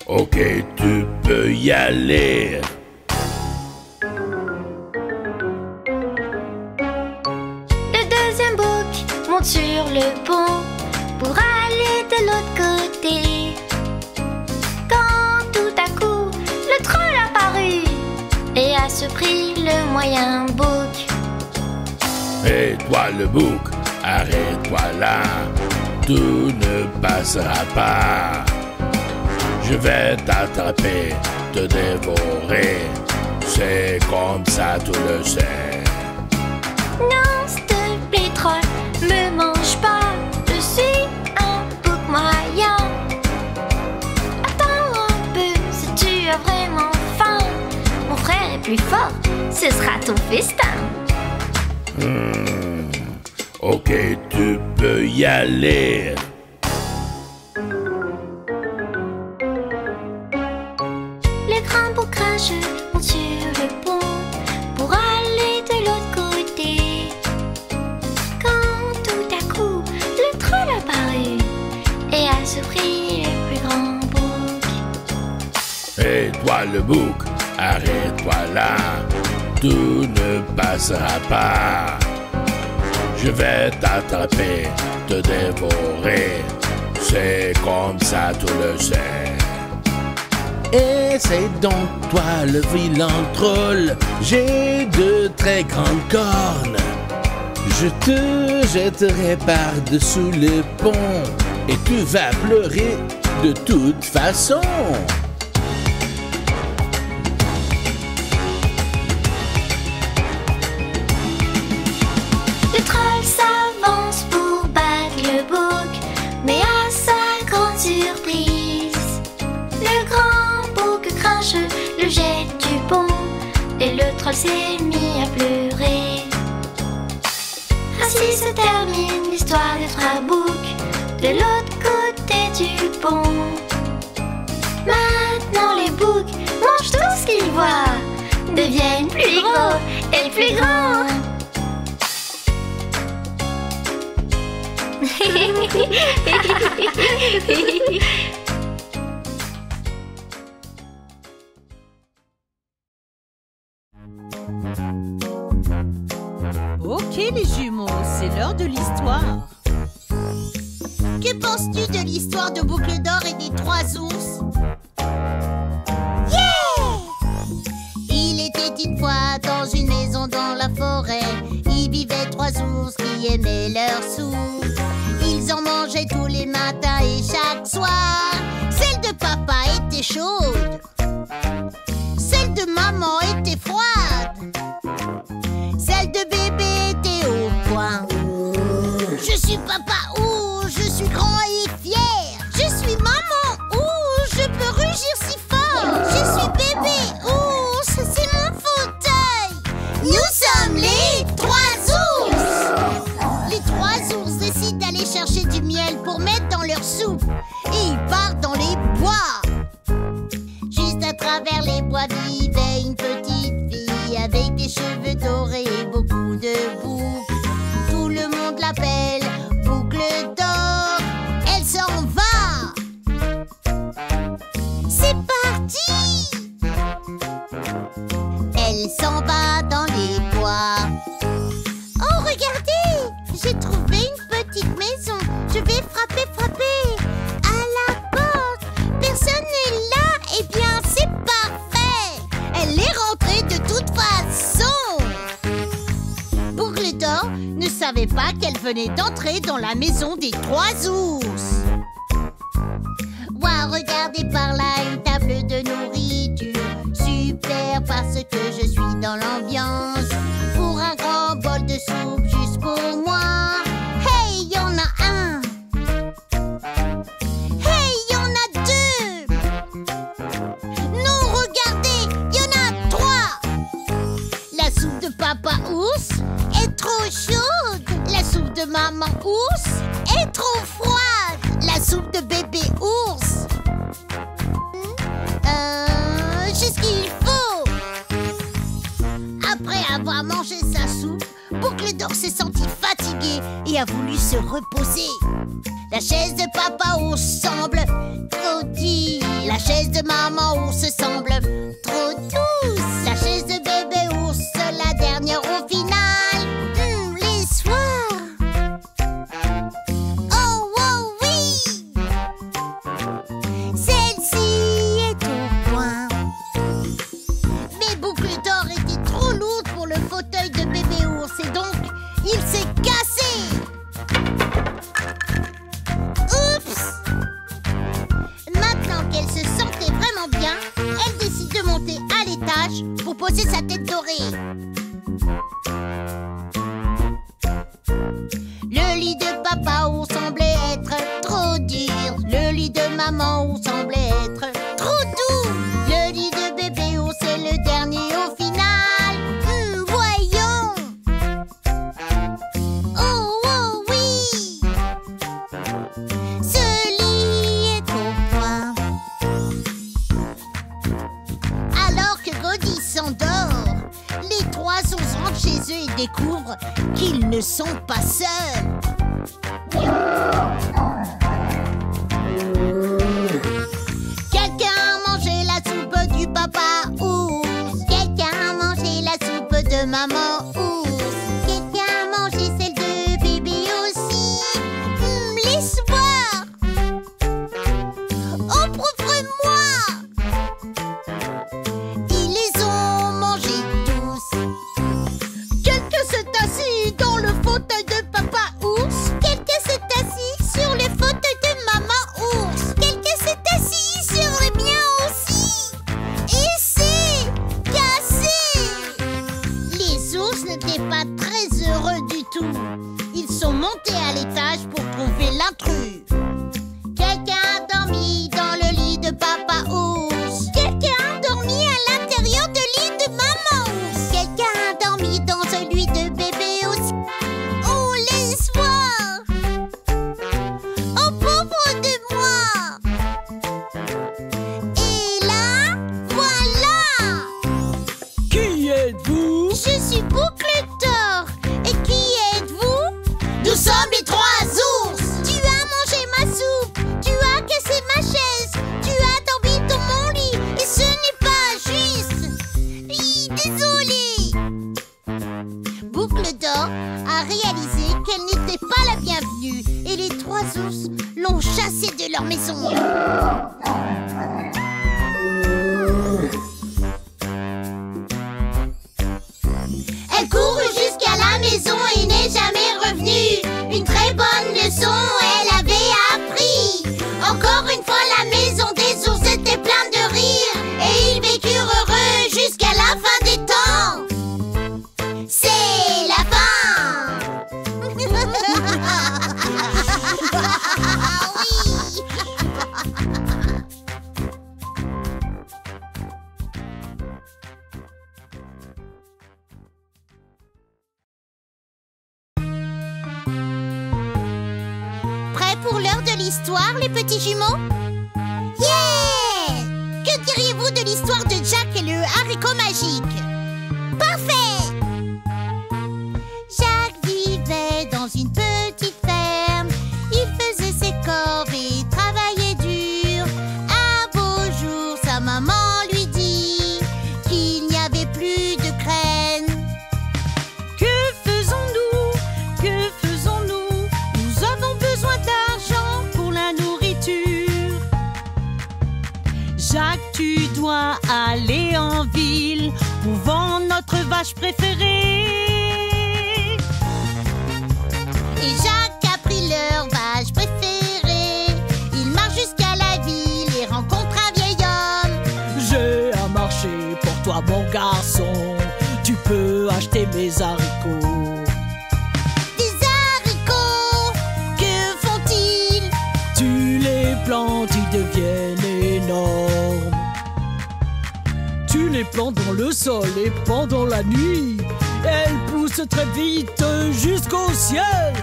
Ok, tu peux y aller.
Sur le pont pour aller de l'autre côté. Quand tout à coup le troll apparut et a surpris le moyen bouc.
Et toi le bouc, arrête-toi là, tout ne passera pas. Je vais t'attraper, te dévorer, c'est comme ça tu le sais.
Non, s'il te plaît, troll, me mange pas, je suis un bouc moyen. Attends un peu si tu as vraiment faim. Mon frère est plus fort, ce sera ton festin.
Ok, tu peux y aller.
Les grands boucs grincheux montent sur le pont pour aller de l'autre côté.
Toi le bouc, arrête-toi là, tout ne passera pas. Je vais t'attraper, te dévorer, c'est comme ça tu le sais. Et c'est donc toi le vilain troll, j'ai de très grandes cornes. Je te jetterai par-dessous le pont et tu vas pleurer de toute façon.
Le troll s'avance pour battre le bouc, mais à sa grande surprise, le grand bouc grincheux le jette du pont et le troll s'est mis à pleurer. Ainsi se termine l'histoire des trois boucs de l'autre côté du pont. Maintenant les boucs mangent tout ce qu'ils voient, deviennent plus gros et plus grands.
Ok les jumeaux, c'est l'heure de l'histoire.
Que penses-tu de l'histoire de Boucle d'Or et des trois ours? Yeah! Il était une fois dans une maison dans la forêt. Il vivait trois ours qui aimaient leur soupe. Ils en mangeaient tous les matins et chaque soir. Celle de papa était chaude, celle de maman était froide, celle de bébé était au point. Je suis papa ours, je suis grand et fier. Je suis maman ours, je peux rugir si fort. Je suis bébé ours, c'est mon fauteuil. Nous sommes les trois ours. Les trois ours décident d'aller chercher du miel pour mettre dans leur soupe. Et ils partent dans les bois. Juste à travers les bois vivait une petite fille avec des cheveux dorés et beaucoup de boucles. Tout le monde l'appelle Boucle d'Or. Elle s'en va. C'est parti. Elle s'en va dans les bois. Oh, regardez, j'ai trouvé une petite maison. Je vais frapper, frapper à la porte. Personne n'est là. Eh bien, c'est parfait. Elle est rentrée de toute façon. Boucle d'Or ne savait pas qu'elle venait d'entrer dans la maison des trois ours. Waouh, regardez par là, une table de nourriture. Super parce que je suis dans l'ambiance. Pour un grand bol de soupe juste pour moi. Hey, y en a un. Hey, y en a deux. Non, regardez, y en a trois. La soupe de papa ours est trop chaude. La soupe de maman ours est trop froide. La soupe de bébé ours, j'ai ce qu'il faut. Après avoir mangé sa soupe, Boucle d'Or s'est senti fatigué et a voulu se reposer. La chaise de papa ours semble trop dure. La chaise de maman ours semble trop douce. La chaise de bébé ours, la dernière au final. Les soirs. Oh, oh oui. Celle-ci est au point. Mais Boucle d'Or était trop lourde pour le fauteuil de bébé ours et donc il s'est cassé. Oups! Maintenant qu'elle se sentait vraiment bien, elle décide de monter à l'étage pour poser sa tête dorée. Le lit de papa ours semblait être trop dur. Le lit de maman ours semblait être trop doux. Le lit de bébé ours est le dernier au final. Voyons. Oh, oh oui. Ce lit est au point. Alors que Goldie s'endort, les trois ours rentrent chez eux et découvrent qu'ils ne sont pas seuls. Quelqu'un a mangé la soupe du papa de maman ours. Quelqu'un a mangé celle de bébé aussi. Laisse voir. Oh, pauvre-moi. Ils les ont mangés tous. Quelqu'un s'est assis dans le fauteuil de papa ours. Quelqu'un s'est assis sur le fauteuil de maman ours. Quelqu'un s'est assis sur les miens aussi. Et c'est cassé. Les ours n'étaient pas très heureux du tout. Ils sont montés à l'étage pour trouver l'intrus. Quelqu'un a dormi dans le lit de papa ours. Quelqu'un a dormi à l'intérieur du lit de maman ours. Quelqu'un a dormi dans celui de bébé aussi. Oh, laisse voir. Oh, pauvre de moi. Et là, voilà.
Qui êtes-vous?
Je suis Boucle d'Or. Et qui êtes-vous? Nous sommes les 3 ours. Tu as mangé ma soupe. Tu as cassé ma chaise. Tu as dormi dans mon lit. Et ce n'est pas juste. Oui, désolé. Boucle d'Or a réalisé qu'elle n'était pas la bienvenue. Et les 3 ours l'ont chassée de leur maison. Elle courut jusqu'à la maison et n'est jamais revenue. Une très bonne leçon elle avait appris. Encore une fois la maison des ours était pleine de rire. Et ils vécurent heureux jusqu'à la fin des temps. C'est la fin. Prêts pour l'heure de l'histoire, les petits jumeaux? Yeah! Que diriez-vous de l'histoire de Jack et le haricot magique? Parfait! Jack vivait dans une petite ferme. Il faisait ses corves et travaillait dur. Un beau jour, sa maman lui dit qu'il n'y avait plus de graines.
Que faisons-nous? Que faisons-nous? Nous avons besoin d'argent pour la nourriture. Jacques, tu dois aller en ville pour vendre notre vache préférée.
Et Jacques a pris leur vache préférée. Il marche jusqu'à la ville et rencontre un vieil homme.
J'ai un marché pour toi, mon garçon. Tu peux acheter mes haricots.
Des haricots, que font-ils?
Tu les plantes, ils deviennent énormes. Tu les plantes dans le sol et pendant la nuit, elles poussent très vite jusqu'au ciel.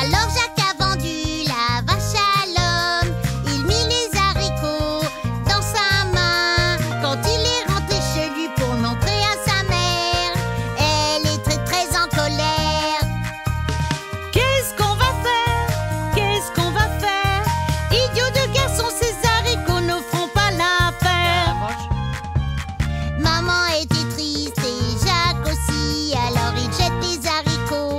Alors Jacques a vendu la vache à l'homme. Il mit les haricots dans sa main. Quand il est rentré chez lui pour le montrer à sa mère, elle était très en colère.
Qu'est-ce qu'on va faire? Qu'est-ce qu'on va faire? Idiot de garçon, ces haricots ne feront pas l'affaire.
Maman était triste et Jacques aussi. Alors il jette les haricots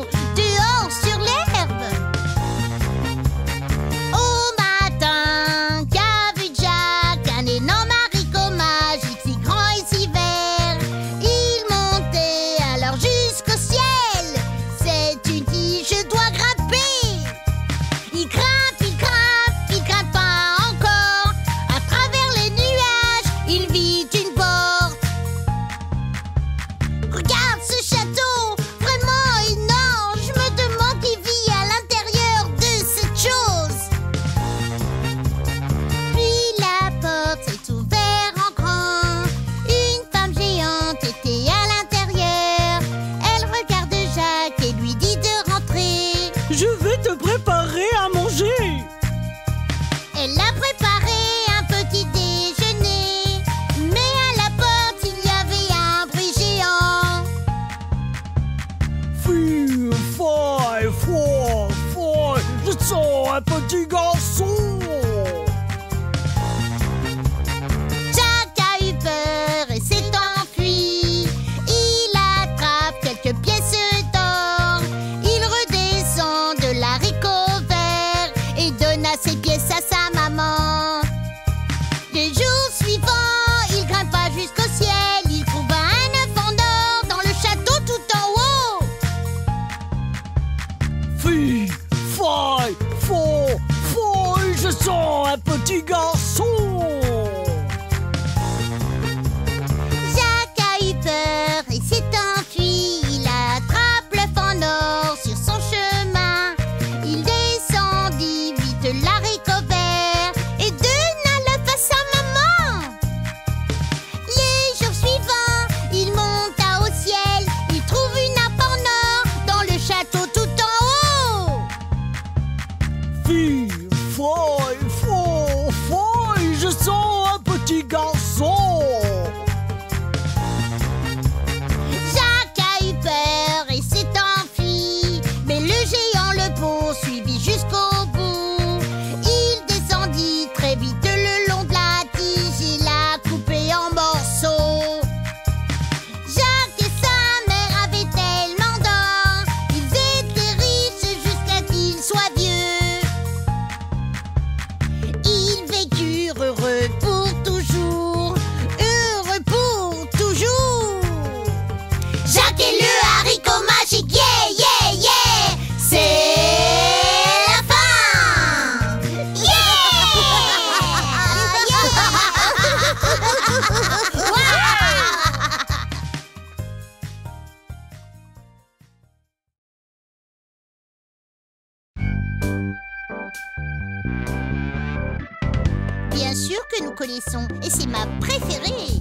les sons et c'est ma préférée.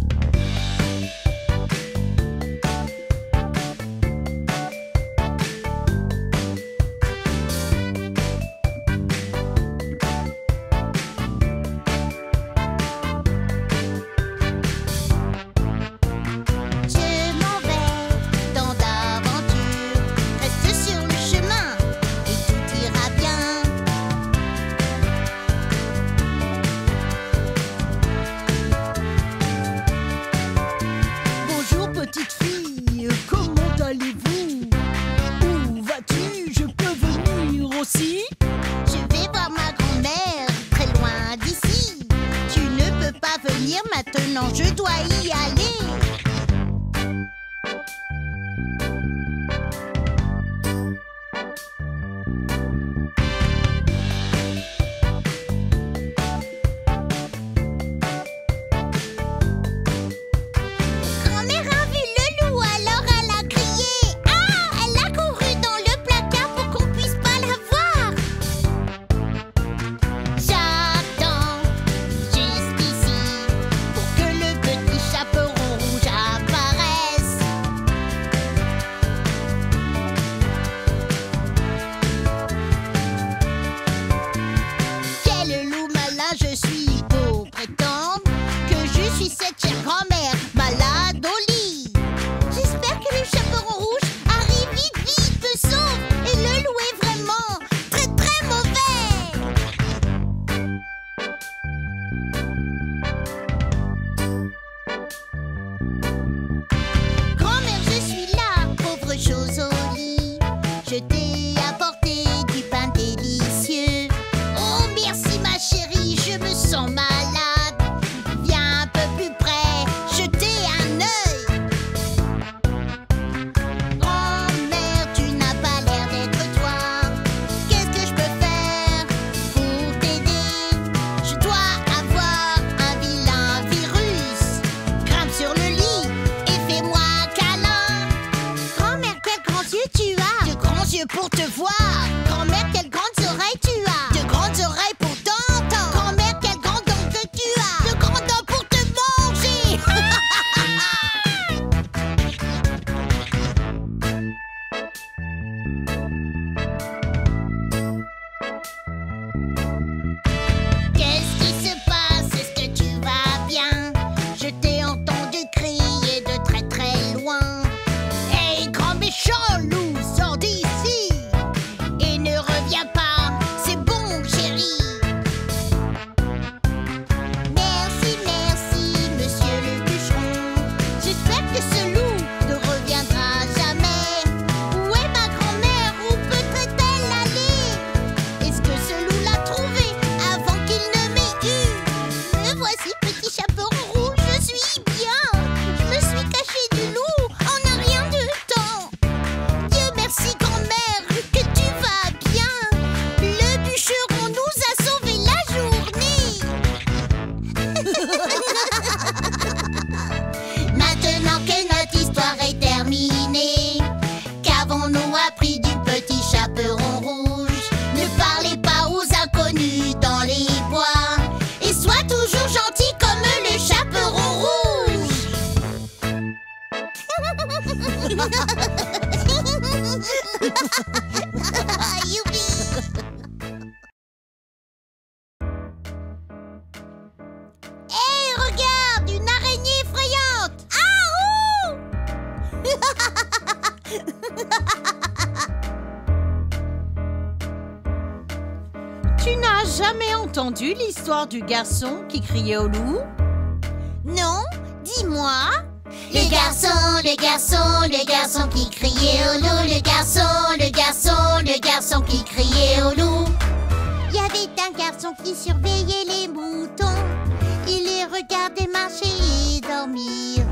Maintenant, je dois y aller. Grand-mère a vu le loup, alors elle a crié. Ah! Elle a couru dans le placard pour qu'on puisse pas la voir. J'attends jusqu'ici pour que le petit chaperon rouge apparaisse. Quel loup malin je suis pour prétendre que je suis cette chère grand-mère malade au lit. J'espère que le chaperon rouge arrive vite, vite, me sauve. Et le loup est vraiment très, très mauvais. Grand-mère, je suis là, pauvre chose au lit. Je t'ai apporté du pain délicieux. Oh, merci ma chérie, je me sens malade. Viens un peu plus près, jeter un œil. Grand-mère, tu n'as pas l'air d'être toi. Qu'est-ce que je peux faire pour t'aider? Je dois avoir un vilain virus. Grimpe sur le lit et fais-moi un câlin. Grand-mère, quels grands yeux tu as. De grands yeux pour te voir. Grand-mère, quelles grandes oreilles tu as. De grandes oreilles pour t'entendre. Grand-mère, quelles grandes dents que tu as. De grandes dents pour te manger. Qu'est-ce qui se passe? Est-ce que tu vas bien? Je t'ai entendu crier de très très loin. Hey, grand méchant loup, sors d'ici et ne reviens pas, c'est bon chérie. Merci, merci, monsieur le bûcheron. J'espère que ce loup ne reviendra jamais. Où est ma grand-mère? Où peut-elle aller? Est-ce que ce loup l'a trouvé avant qu'il ne m'ait eu? Me voici, petit chaperon rouge, je suis bien. Je me suis cachée du loup en un rien de temps. Dieu merci grand-mère que tu vas bien. Le bûcheron nous a sauvé la journée. Maintenant que notre histoire est terminée, qu'avons-nous appris du petit chaperon rouge? Ne parlez pas aux inconnus dans les bois et sois toujours gentil comme le chaperon rouge. Youpi! Hé, regarde, une araignée effrayante! Ah, ouh! Tu n'as jamais entendu l'histoire du garçon qui criait au loup? Non, dis-moi. Le garçon, le garçon, le garçon qui criait au loup. Le garçon, le garçon, le garçon qui criait au loup. Il y avait un garçon qui surveillait les moutons. Il les regardait marcher et dormir.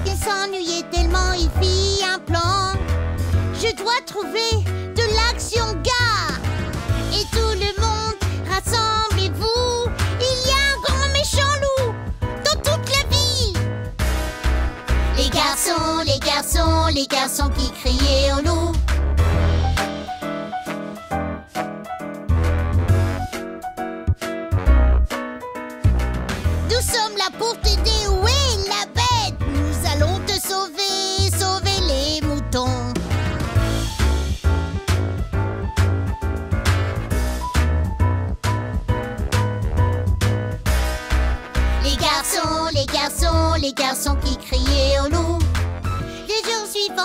Il s'ennuyait tellement, il fit un plan. Je dois trouver de l'action, gars. Et tout le monde, rassemblez-vous. Il y a un grand méchant loup dans toute la ville. Les garçons, les garçons, les garçons qui criaient au loup.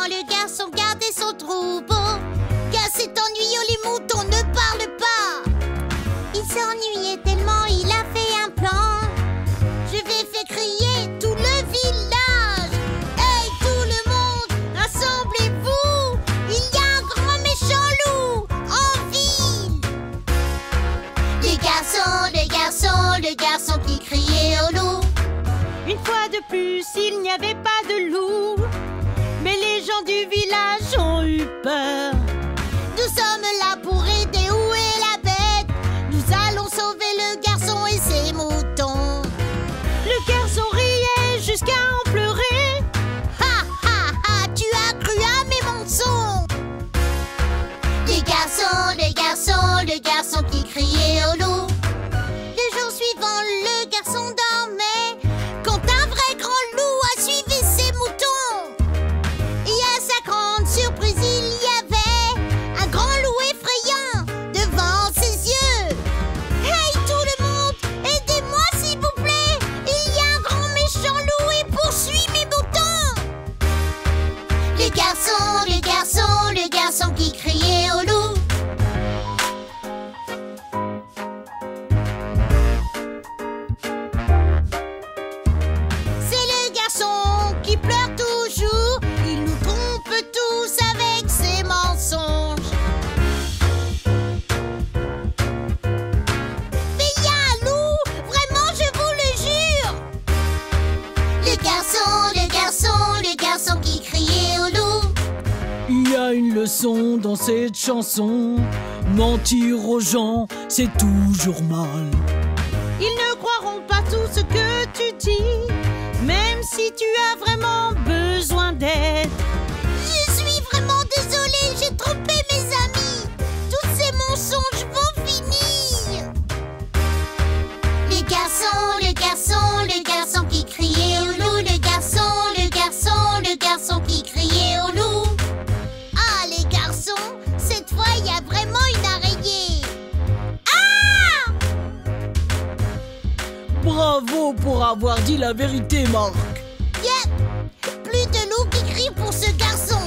le garçon gardait son troupeau. Car c'est ennuyeux, les moutons ne parlent pas. Il s'ennuyait tellement, il a fait un plan. Je vais faire crier tout le village. Hey tout le monde, rassemblez-vous. Il y a un grand méchant loup en ville. Le garçon qui criait au loup.
Une fois de plus, il n'y avait pas de loup. Mais les gens du village ont eu peur.
Nous sommes là pour aider, où est la bête? Nous allons sauver le garçon et ses moutons.
Le garçon riait jusqu'à en pleurer.
Ha ha ha, tu as cru à mes mensonges. Le garçon qui criait au loup. Le jour suivant, le garçon dormait quand un vrai grand loup a suivi ses moutons. Et à sa grande surprise, il y avait un grand loup effrayant devant ses yeux. Hey tout le monde, aidez-moi s'il vous plaît. Il y a un grand méchant loup et poursuit mes moutons. Le garçon qui criait au loup. C'est le garçon qui pleure toujours. Il nous trompe tous avec ses mensonges. Mais il y a un loup, vraiment je vous le jure. Le garçon qui criait au loup.
Il y a une leçon dans cette chanson. Mentir aux gens, c'est toujours mal.
Ils ne croiront pas tout ce que tu dis, même si tu as vraiment besoin d'aide.
Je suis vraiment désolée, j'ai trompé mes amis. Tous ces mensonges vont finir. Le garçon qui criait au loup. Le garçon qui criait au loup. Ah, les garçons, cette fois il y a vraiment une araignée. Ah!
Bravo pour avoir dit la vérité, Marc.
Yep, plus de loups qui crient pour ce garçon.